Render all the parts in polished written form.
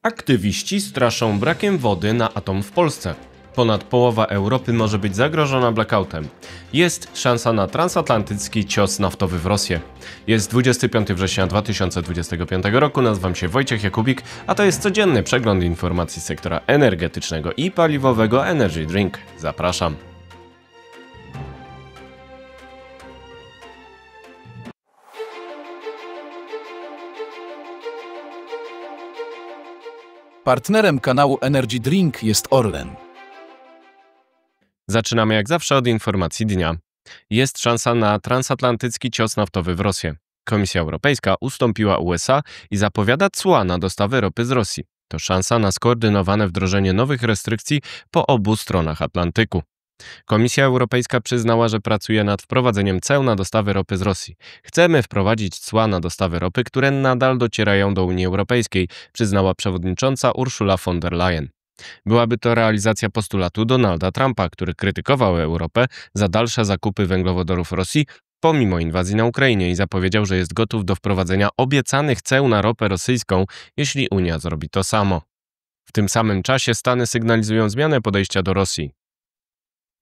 Aktywiści straszą brakiem wody na atom w Polsce. Ponad połowa Europy może być zagrożona blackoutem. Jest szansa na transatlantycki cios naftowy w Rosję. Jest 25 września 2025 roku, nazywam się Wojciech Jakubik, a to jest codzienny przegląd informacji z sektora energetycznego i paliwowego Energy Drink. Zapraszam. Partnerem kanału Energy Drink jest Orlen. Zaczynamy jak zawsze od informacji dnia. Jest szansa na transatlantycki cios naftowy w Rosję. Komisja Europejska ustąpiła USA i zapowiada cła na dostawy ropy z Rosji. To szansa na skoordynowane wdrożenie nowych restrykcji po obu stronach Atlantyku. Komisja Europejska przyznała, że pracuje nad wprowadzeniem ceł na dostawy ropy z Rosji. Chcemy wprowadzić cła na dostawy ropy, które nadal docierają do Unii Europejskiej, przyznała przewodnicząca Ursula von der Leyen. Byłaby to realizacja postulatu Donalda Trumpa, który krytykował Europę za dalsze zakupy węglowodorów Rosji pomimo inwazji na Ukrainie i zapowiedział, że jest gotów do wprowadzenia obiecanych ceł na ropę rosyjską, jeśli Unia zrobi to samo. W tym samym czasie Stany sygnalizują zmianę podejścia do Rosji.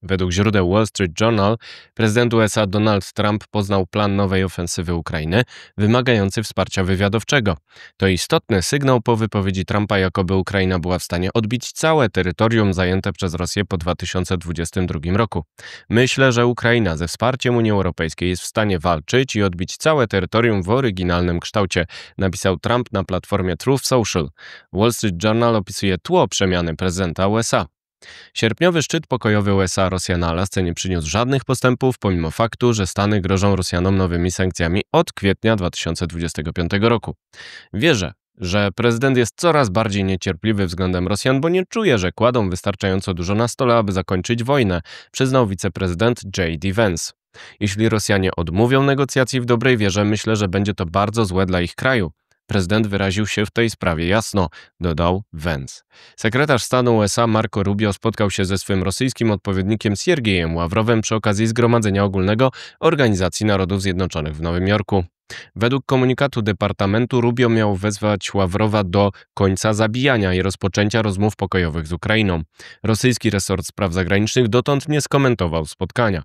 Według źródeł Wall Street Journal prezydent USA Donald Trump poznał plan nowej ofensywy Ukrainy, wymagający wsparcia wywiadowczego. To istotny sygnał po wypowiedzi Trumpa, jakoby Ukraina była w stanie odbić całe terytorium zajęte przez Rosję po 2022 roku. Myślę, że Ukraina ze wsparciem Unii Europejskiej jest w stanie walczyć i odbić całe terytorium w oryginalnym kształcie, napisał Trump na platformie Truth Social. Wall Street Journal opisuje tło przemiany prezydenta USA. Sierpniowy szczyt pokojowy USA-Rosja na Alasce nie przyniósł żadnych postępów, pomimo faktu, że Stany grożą Rosjanom nowymi sankcjami od kwietnia 2025 roku. Wierzę, że prezydent jest coraz bardziej niecierpliwy względem Rosjan, bo nie czuje, że kładą wystarczająco dużo na stole, aby zakończyć wojnę, przyznał wiceprezydent J.D. Vance. Jeśli Rosjanie odmówią negocjacji w dobrej wierze, myślę, że będzie to bardzo złe dla ich kraju. Prezydent wyraził się w tej sprawie jasno, dodał Vance. Sekretarz stanu USA Marco Rubio spotkał się ze swym rosyjskim odpowiednikiem Siergiejem Ławrowem przy okazji Zgromadzenia Ogólnego Organizacji Narodów Zjednoczonych w Nowym Jorku. Według komunikatu Departamentu Rubio miał wezwać Ławrowa do końca zabijania i rozpoczęcia rozmów pokojowych z Ukrainą. Rosyjski resort spraw zagranicznych dotąd nie skomentował spotkania.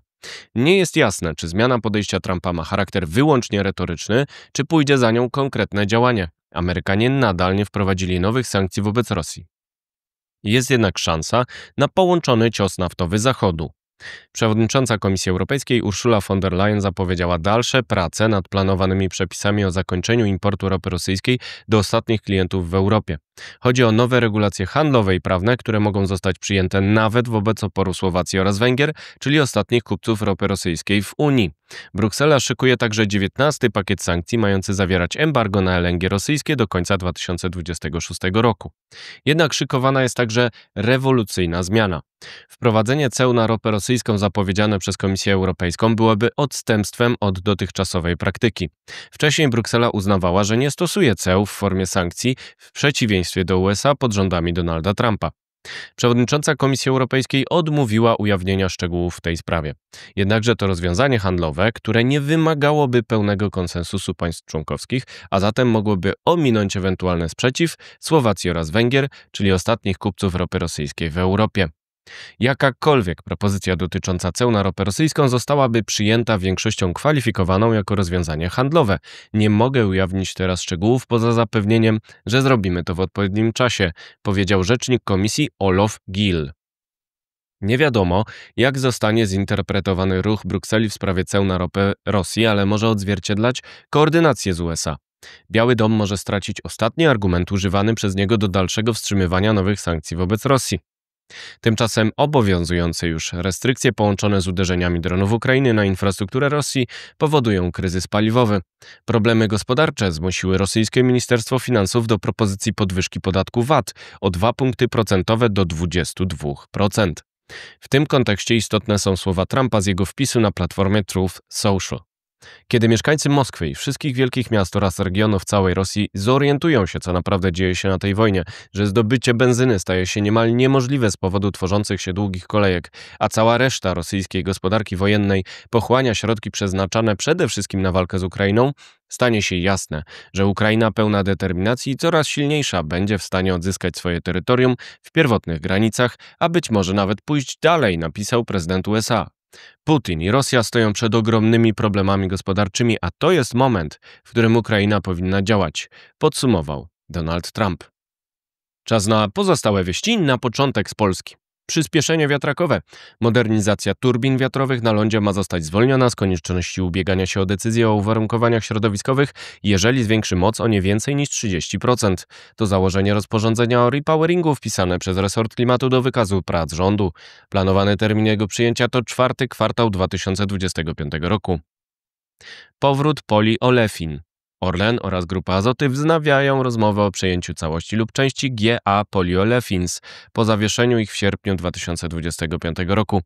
Nie jest jasne, czy zmiana podejścia Trumpa ma charakter wyłącznie retoryczny, czy pójdzie za nią konkretne działanie. Amerykanie nadal nie wprowadzili nowych sankcji wobec Rosji. Jest jednak szansa na połączony cios naftowy Zachodu. Przewodnicząca Komisji Europejskiej Ursula von der Leyen zapowiedziała dalsze prace nad planowanymi przepisami o zakończeniu importu ropy rosyjskiej do ostatnich klientów w Europie. Chodzi o nowe regulacje handlowe i prawne, które mogą zostać przyjęte nawet wobec oporu Słowacji oraz Węgier, czyli ostatnich kupców ropy rosyjskiej w Unii. Bruksela szykuje także 19. pakiet sankcji mający zawierać embargo na LNG rosyjskie do końca 2026 roku. Jednak szykowana jest także rewolucyjna zmiana. Wprowadzenie ceł na ropę rosyjską zapowiedziane przez Komisję Europejską byłoby odstępstwem od dotychczasowej praktyki. Wcześniej Bruksela uznawała, że nie stosuje ceł w formie sankcji w przeciwieństwie do USA pod rządami Donalda Trumpa. Przewodnicząca Komisji Europejskiej odmówiła ujawnienia szczegółów w tej sprawie. Jednakże to rozwiązanie handlowe, które nie wymagałoby pełnego konsensusu państw członkowskich, a zatem mogłoby ominąć ewentualny sprzeciw Słowacji oraz Węgier, czyli ostatnich kupców ropy rosyjskiej w Europie. Jakakolwiek propozycja dotycząca ceł na ropę rosyjską zostałaby przyjęta większością kwalifikowaną jako rozwiązanie handlowe. Nie mogę ujawnić teraz szczegółów poza zapewnieniem, że zrobimy to w odpowiednim czasie, powiedział rzecznik komisji Olof Gill. Nie wiadomo, jak zostanie zinterpretowany ruch Brukseli w sprawie ceł na ropę Rosji, ale może odzwierciedlać koordynację z USA. Biały Dom może stracić ostatni argument używany przez niego do dalszego wstrzymywania nowych sankcji wobec Rosji. Tymczasem obowiązujące już restrykcje połączone z uderzeniami dronów Ukrainy na infrastrukturę Rosji powodują kryzys paliwowy. Problemy gospodarcze zmusiły rosyjskie Ministerstwo Finansów do propozycji podwyżki podatku VAT o 2 punkty procentowe do 22%. W tym kontekście istotne są słowa Trumpa z jego wpisu na platformie Truth Social. Kiedy mieszkańcy Moskwy i wszystkich wielkich miast oraz regionów całej Rosji zorientują się, co naprawdę dzieje się na tej wojnie, że zdobycie benzyny staje się niemal niemożliwe z powodu tworzących się długich kolejek, a cała reszta rosyjskiej gospodarki wojennej pochłania środki przeznaczane przede wszystkim na walkę z Ukrainą, stanie się jasne, że Ukraina pełna determinacji i coraz silniejsza będzie w stanie odzyskać swoje terytorium w pierwotnych granicach, a być może nawet pójść dalej, napisał prezydent USA. Putin i Rosja stoją przed ogromnymi problemami gospodarczymi, a to jest moment, w którym Ukraina powinna działać, podsumował Donald Trump. Czas na pozostałe wieści, na początek z Polski. Przyspieszenie wiatrakowe. Modernizacja turbin wiatrowych na lądzie ma zostać zwolniona z konieczności ubiegania się o decyzję o uwarunkowaniach środowiskowych, jeżeli zwiększy moc o nie więcej niż 30%. To założenie rozporządzenia o repoweringu wpisane przez resort klimatu do wykazu prac rządu. Planowany termin jego przyjęcia to 4. kwartał 2025 roku. Powrót poliolefin. Orlen oraz Grupa Azoty wznawiają rozmowę o przejęciu całości lub części GA Polyolefins po zawieszeniu ich w sierpniu 2025 roku.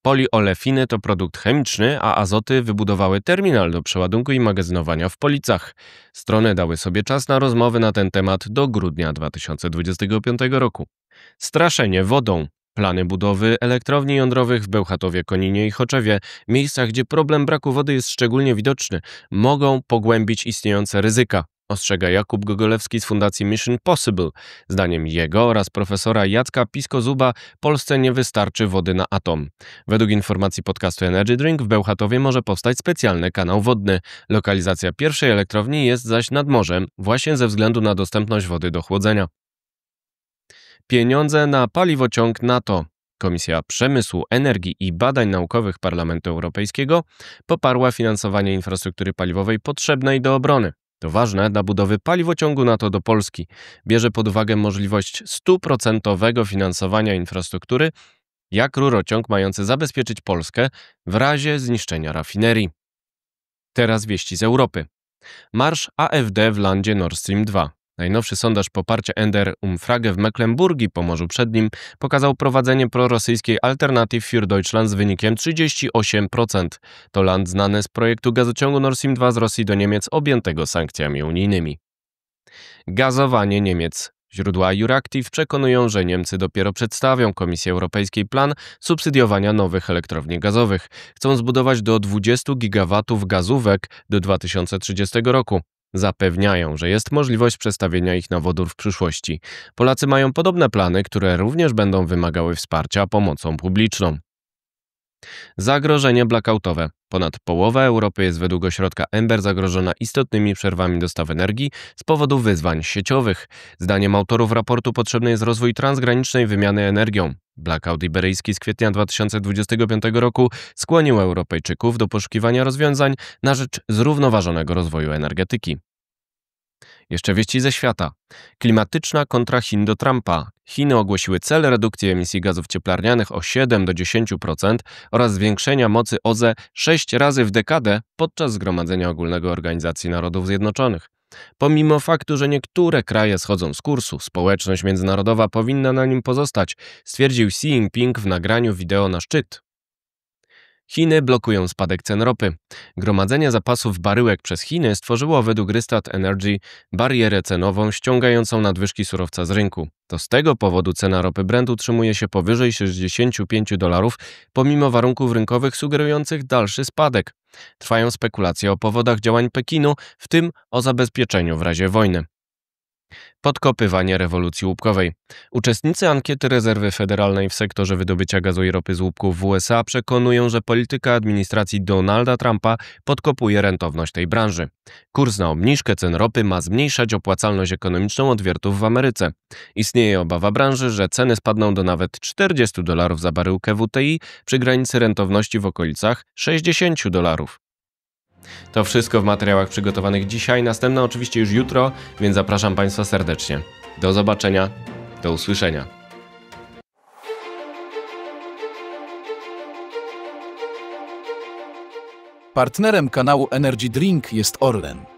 Poliolefiny to produkt chemiczny, a Azoty wybudowały terminal do przeładunku i magazynowania w Policach. Strony dały sobie czas na rozmowy na ten temat do grudnia 2025 roku. Straszenie wodą. Plany budowy elektrowni jądrowych w Bełchatowie, Koninie i Choczewie, miejscach, gdzie problem braku wody jest szczególnie widoczny, mogą pogłębić istniejące ryzyka, ostrzega Jakub Gogolewski z Fundacji Mission Possible. Zdaniem jego oraz profesora Jacka Pisko-Zuba Polsce nie wystarczy wody na atom. Według informacji podcastu Energy Drink w Bełchatowie może powstać specjalny kanał wodny. Lokalizacja pierwszej elektrowni jest zaś nad morzem, właśnie ze względu na dostępność wody do chłodzenia. Pieniądze na paliwociąg NATO. Komisja Przemysłu, Energii i Badań Naukowych Parlamentu Europejskiego poparła finansowanie infrastruktury paliwowej potrzebnej do obrony. To ważne dla budowy paliwociągu NATO do Polski. Bierze pod uwagę możliwość 100% finansowania infrastruktury, jak rurociąg mający zabezpieczyć Polskę w razie zniszczenia rafinerii. Teraz wieści z Europy. Marsz AfD w landzie Nord Stream 2. Najnowszy sondaż poparcia Ender Umfrage w Mecklenburgii, Pomorzu Przednim, pokazał prowadzenie prorosyjskiej Alternative für Deutschland z wynikiem 38%. To land znany z projektu gazociągu Nord Stream 2 z Rosji do Niemiec objętego sankcjami unijnymi. Gazowanie Niemiec. Źródła Euractiv przekonują, że Niemcy dopiero przedstawią Komisji Europejskiej plan subsydiowania nowych elektrowni gazowych. Chcą zbudować do 20 gigawatów gazówek do 2030 roku. Zapewniają, że jest możliwość przestawienia ich na wodór w przyszłości. Polacy mają podobne plany, które również będą wymagały wsparcia pomocą publiczną. Zagrożenie blackoutowe. Ponad połowa Europy jest według ośrodka Ember zagrożona istotnymi przerwami dostaw energii z powodu wyzwań sieciowych. Zdaniem autorów raportu potrzebny jest rozwój transgranicznej wymiany energią. Blackout iberyjski z kwietnia 2025 roku skłonił Europejczyków do poszukiwania rozwiązań na rzecz zrównoważonego rozwoju energetyki. Jeszcze wieści ze świata. Klimatyczna kontra Chin do Trumpa. Chiny ogłosiły cel redukcji emisji gazów cieplarnianych o 7 do 10% oraz zwiększenia mocy OZE 6 razy w dekadę podczas Zgromadzenia Ogólnego Organizacji Narodów Zjednoczonych. Pomimo faktu, że niektóre kraje schodzą z kursu, społeczność międzynarodowa powinna na nim pozostać, stwierdził Xi Jinping w nagraniu wideo na szczyt. Chiny blokują spadek cen ropy. Gromadzenie zapasów baryłek przez Chiny stworzyło według Rystad Energy barierę cenową ściągającą nadwyżki surowca z rynku. To z tego powodu cena ropy Brent utrzymuje się powyżej $65, pomimo warunków rynkowych sugerujących dalszy spadek. Trwają spekulacje o powodach działań Pekinu, w tym o zabezpieczeniu w razie wojny. Podkopywanie rewolucji łupkowej. Uczestnicy ankiety Rezerwy Federalnej w sektorze wydobycia gazu i ropy z łupków w USA przekonują, że polityka administracji Donalda Trumpa podkopuje rentowność tej branży. Kurs na obniżkę cen ropy ma zmniejszać opłacalność ekonomiczną odwiertów w Ameryce. Istnieje obawa branży, że ceny spadną do nawet $40 za baryłkę WTI przy granicy rentowności w okolicach $60. To wszystko w materiałach przygotowanych dzisiaj, następne oczywiście już jutro, więc zapraszam Państwa serdecznie. Do zobaczenia, do usłyszenia. Partnerem kanału Energy Drink jest Orlen.